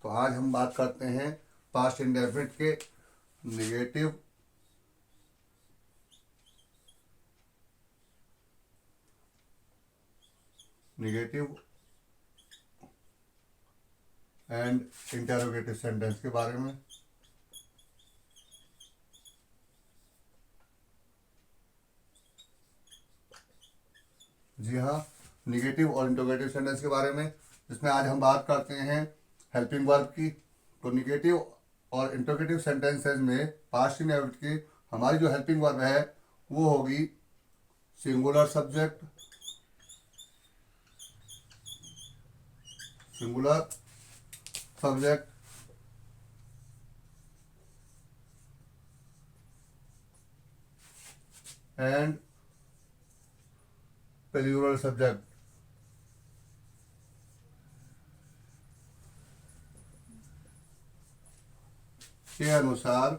तो आज हम बात करते हैं पास्ट इंडेफिनिट के नेगेटिव एंड इंटरोगेटिव सेंटेंस के बारे में। जी हाँ, निगेटिव और इंटरोगेटिव सेंटेंस के बारे में, जिसमें आज हम बात करते हैं हेल्पिंग वर्ब की। तो निगेटिव और इंटरोगेटिव सेंटेंसेस में पास्ट इंडेफिनिट की हमारी जो हेल्पिंग वर्ब है वो होगी singular subject, singular subject and plural subject. के अनुसार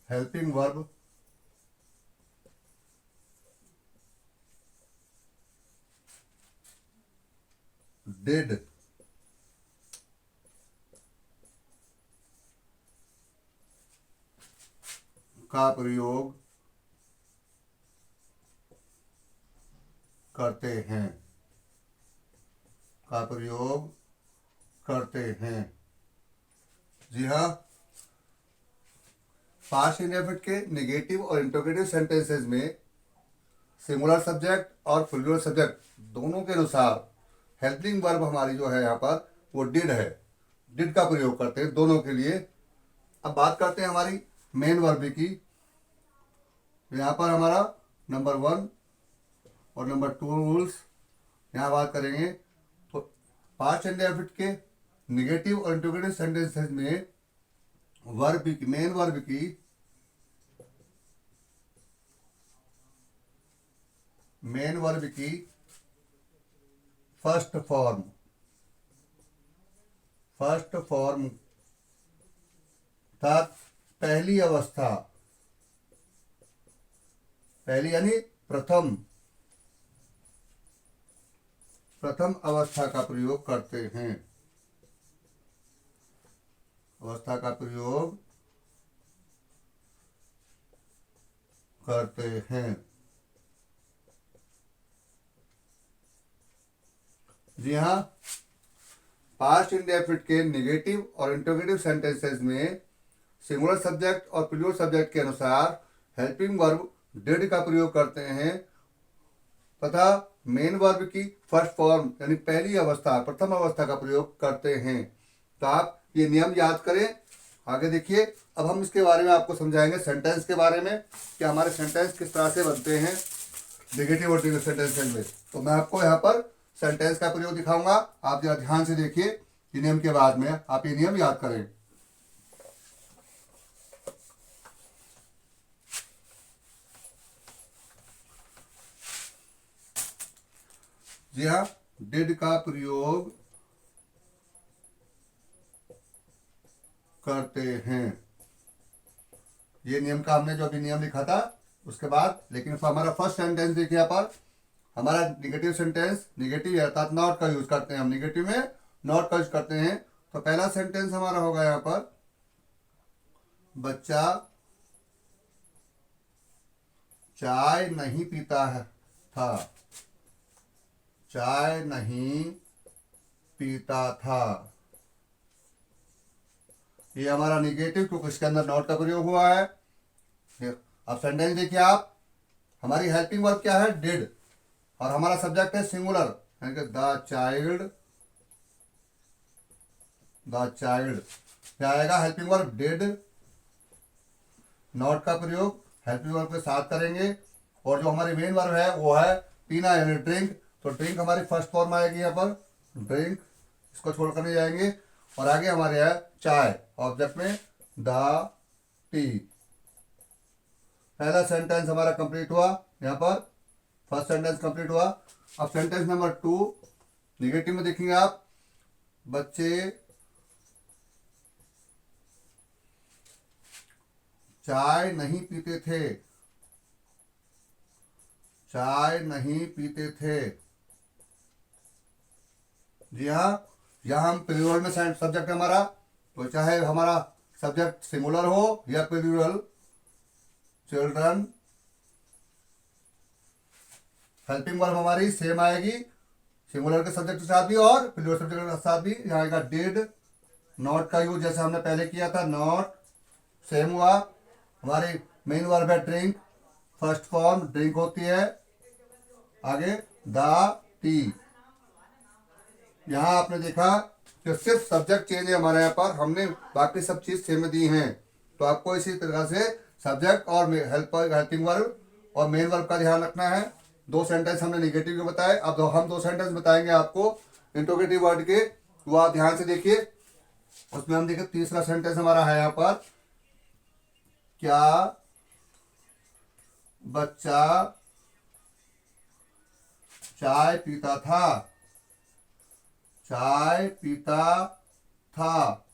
हेल्पिंग वर्ब डिड का प्रयोग करते हैं, का प्रयोग करते हैं। जी हाँ, पास्ट इंडेफिनिट के नेगेटिव और इंटरोगेटिव सेंटेंसेस में सिंगुलर सब्जेक्ट और प्लूरल सब्जेक्ट दोनों के अनुसार हेल्पिंग वर्ब हमारी जो है यहाँ पर वो डिड है। डिड का प्रयोग करते हैं दोनों के लिए। अब बात करते हैं हमारी मेन वर्ब की। यहाँ पर हमारा नंबर 1 और नंबर 2 रूल्स यहाँ बात करेंगे। तो पास्ट इंडेफिनिट के निगेटिव और इंटरोगेटिव सेंटेंसेस में वर्ब की, मेन वर्ब की फर्स्ट फॉर्म अर्थात पहली अवस्था, पहली यानी प्रथम अवस्था का प्रयोग करते हैं, अवस्था का प्रयोग करते हैं। जी हाँ, पास्ट इंडेफिनिट के नेगेटिव और इंटरोगेटिव सेंटेंसेस में सिंगुलर सब्जेक्ट और प्लूरल सब्जेक्ट के अनुसार हेल्पिंग वर्ब डिड का प्रयोग करते हैं तथा मेन वर्ब की फर्स्ट फॉर्म यानी पहली अवस्था, प्रथम अवस्था का प्रयोग करते हैं। तो आप ये नियम याद करें। आगे देखिए, अब हम इसके बारे में आपको समझाएंगे सेंटेंस के बारे में कि हमारे सेंटेंस किस तरह से बनते हैं नेगेटिव और पॉजिटिव सेंटेंसेस में। तो मैं आपको यहाँ पर सेंटेंस का प्रयोग दिखाऊंगा, आप जरा ध्यान से देखिए। ये नियम के बाद में आप ये नियम याद करें। जी हाँ, डिड का प्रयोग करते हैं, ये नियम का हमने जो अभी नियम लिखा था उसके बाद। लेकिन हमारा फर्स्ट सेंटेंस देखिए, यहाँ पर हमारा निगेटिव सेंटेंस, निगेटिव अर्थात नॉट का यूज करते हैं हम, निगेटिव में नॉट का यूज करते हैं। तो पहला सेंटेंस हमारा होगा यहाँ पर बच्चा चाय नहीं पीता है था, चाय नहीं पीता था। ये हमारा निगेटिव, क्योंकि इसके अंदर नॉट का प्रयोग हुआ है। अब सेंटेंस देखिए आप, हमारी हेल्पिंग वर्ब क्या है, डिड, और हमारा सब्जेक्ट है सिंगुलर यानी कि द चाइल्ड। क्या आएगा, हेल्पिंग वर्ब डिड, नॉट का प्रयोग हेल्पिंग वर्ब के साथ करेंगे। और जो हमारी मेन वर्ब है वो है पीना यानी ड्रिंक। तो ड्रिंक हमारी फर्स्ट फॉर्म आएगी यहाँ पर, ड्रिंक, इसको छोड़कर नहीं जाएंगे। और आगे हमारे है चाय, ऑब्जेक्ट में द टी। पहला सेंटेंस हमारा कंप्लीट हुआ, यहाँ पर फर्स्ट सेंटेंस कंप्लीट हुआ। अब सेंटेंस नंबर 2 निगेटिव में देखेंगे आप, बच्चे चाय नहीं पीते थे, चाय नहीं पीते थे। जी हाँ, यहाँ हम प्लूरल में सब्जेक्ट है हमारा, तो चाहे हमारा सब्जेक्ट सिंगुलर हो या प्लूरल, चिल्ड्रन, हेल्पिंग वर्ब हमारी सेम आएगी सिंगुलर के सब्जेक्ट के साथ भी और प्लूरल सब्जेक्ट के साथ भी। यहाँ आएगा डिड। नॉट का यूज जैसे हमने पहले किया था, नॉट सेम हुआ। हमारी मेन वर्ब है ड्रिंक, फर्स्ट फॉर्म ड्रिंक होती है। आगे द टी। यहाँ आपने देखा कि सिर्फ सब्जेक्ट चेंज है हमारे यहाँ पर, हमने बाकी सब चीज सेम दी हैं। तो आपको इसी तरह से सब्जेक्ट और हेल्पिंग वर्ब और मेन वर्ब का ध्यान रखना है। दो सेंटेंस हमने निगेटिव के बताए, अब हम दो सेंटेंस बताएंगे आपको इंट्रोगेटिव वर्ड के, वो आप ध्यान से देखिए। उसमें हम देखिए तीसरा सेंटेंस हमारा है यहाँ पर, क्या बच्चा चाय पीता था। चाय पीता था।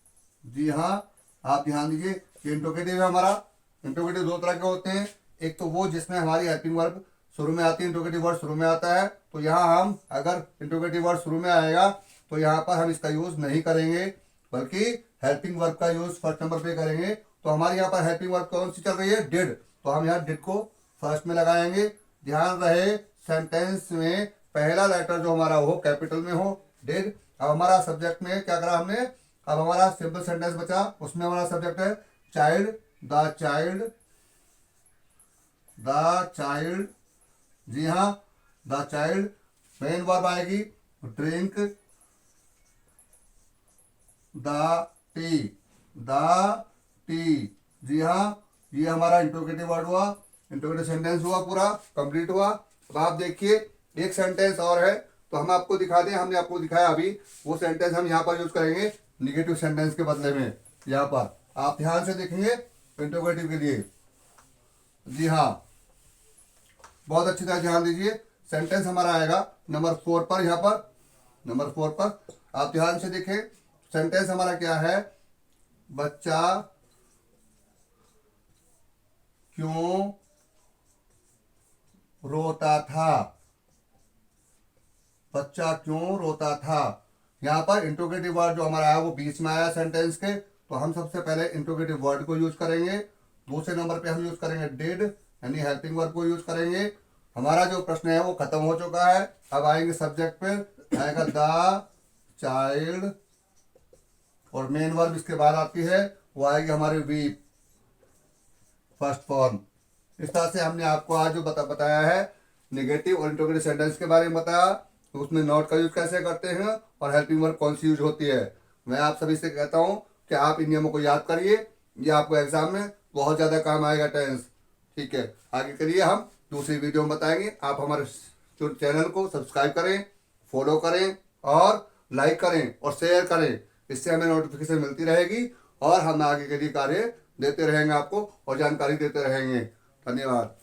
जी हाँ, आप ध्यान दीजिए कि इंट्रोगेटिव है हमारा। इंट्रोगेटिव दो तरह के होते हैं, एक तो वो जिसमें हमारी हेल्पिंग वर्ब शुरू में आती है, इंट्रोगेटिव वर्ड शुरू में आता है, तो यहाँ हम अगर इंट्रोगेटिव वर्ड शुरू में आएगा तो यहाँ पर हम इसका यूज नहीं करेंगे, बल्कि हेल्पिंग वर्ब का यूज फर्स्ट नंबर पे करेंगे। तो हमारे यहाँ पर हेल्पिंग वर्ब कौन सी चल रही है, डिड, तो हम यहाँ डिड को फर्स्ट में लगाएंगे। ध्यान रहे सेंटेंस में पहला लेटर जो हमारा हो कैपिटल में हो, डिड। अब हमारा सब्जेक्ट में क्या करा हमने, अब हमारा सिंपल सेंटेंस बचा, उसमें हमारा सब्जेक्ट है child, the child, the child. जी हाँ, द चाइल्ड। मेन वर्ब आएगी drink the tea, the tea. जी हाँ, ये हमारा इंट्रोगेटिव वर्ड हुआ, इंट्रोगेटिव सेंटेंस हुआ, पूरा कंप्लीट हुआ। अब आप देखिए एक सेंटेंस और है, तो हम आपको दिखा दें, हमने आपको दिखाया अभी, वो सेंटेंस हम यहाँ पर यूज करेंगे निगेटिव सेंटेंस के बदले में। यहाँ पर आप ध्यान से देखेंगे इंट्रोगेटिव के लिए। जी हाँ, बहुत अच्छी तरह ध्यान दीजिए। सेंटेंस हमारा आएगा नंबर 4 पर, यहाँ पर नंबर 4 पर आप ध्यान से देखें। सेंटेंस हमारा क्या है, बच्चा क्यों रोता था। बच्चा क्यों रोता था। यहाँ पर इंट्रोगेटिव वर्ड जो हमारा है वो बीच में आया सेंटेंस के, तो हम सबसे पहले इंट्रोगेटिव वर्ड को यूज करेंगे। दूसरे नंबर पे हम यूज करेंगे डिड, यानी हेल्पिंग वर्ब को यूज करेंगे। हमारा जो प्रश्न है वो खत्म हो चुका है। अब आएंगे सब्जेक्ट पे, आएगा द चाइल्ड, और मेन वर्ब इसके बाद आती है, वो आएगी हमारी वीप, फर्स्ट फॉर्म। इस तरह से हमने आपको आज जो बताया है निगेटिव और इंट्रोगेटिव सेंटेंस के बारे में बताया, तो उसमें नॉट का यूज कैसे करते हैं और हेल्पिंग वर्ब कौन सी यूज होती है। मैं आप सभी से कहता हूँ कि आप इन नियमों को याद करिए, ये आपको एग्जाम में बहुत ज़्यादा काम आएगा टेंस। ठीक है, आगे करिए, हम दूसरी वीडियो में बताएंगे। आप हमारे चैनल को सब्सक्राइब करें, फॉलो करें और लाइक करें और शेयर करें, इससे हमें नोटिफिकेशन मिलती रहेगी और हम आगे के लिए कार्य देते रहेंगे आपको और जानकारी देते रहेंगे। धन्यवाद।